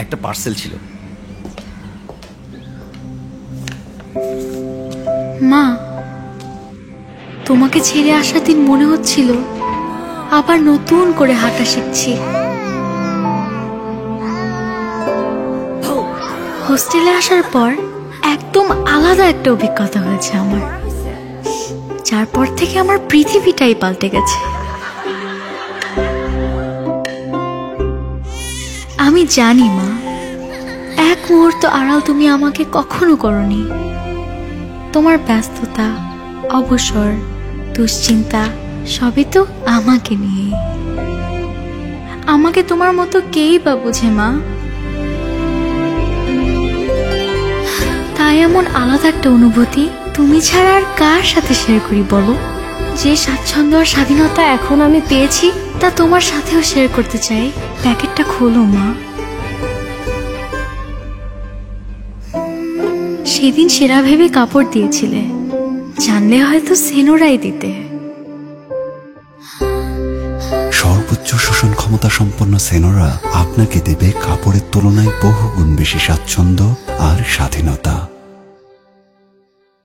একটা পার্সেল ছিল। মা, তোমাকে ছেড়ে আসার দিন মনে হচ্ছিল আবার নতুন করে হাঁটা শিখছি। হোস্টেলে আসার পর একদম আলাদা একটা অভিজ্ঞতা হয়েছে আমার, যার পর থেকে আমার পৃথিবীটাই পাল্টে গেছে। আমি জানি মা, এক মুহূর্ত আড়াল তুমি আমাকে কখনো করনি। তোমার ব্যস্ততা, অবসর, দুশ্চিন্তা সবই তো আমাকে নিয়ে। আমাকে তোমার মতো কেই বা বুঝে মা। তাই এমন আলাদা একটা অনুভূতি তুমি ছাড়া আর কার সাথে শেয়ার করি বলো? যে স্বাচ্ছন্দ্য আর স্বাধীনতা এখন আমি পেয়েছি তা তোমার সাথেও শেয়ার করতে চাই। প্যাকেটটা খোলো মা। সেদিন সেরা ভেবে কাপড় দিয়েছিলে, জানলে হয়তো সেনোরাই দিতে। সর্বোচ্চ শোষণ ক্ষমতা সম্পন্ন সেনোরা আপনাকে দেবে কাপড়ের তুলনায় বহুগুণ বেশি স্বাচ্ছন্দ্য আর স্বাধীনতা।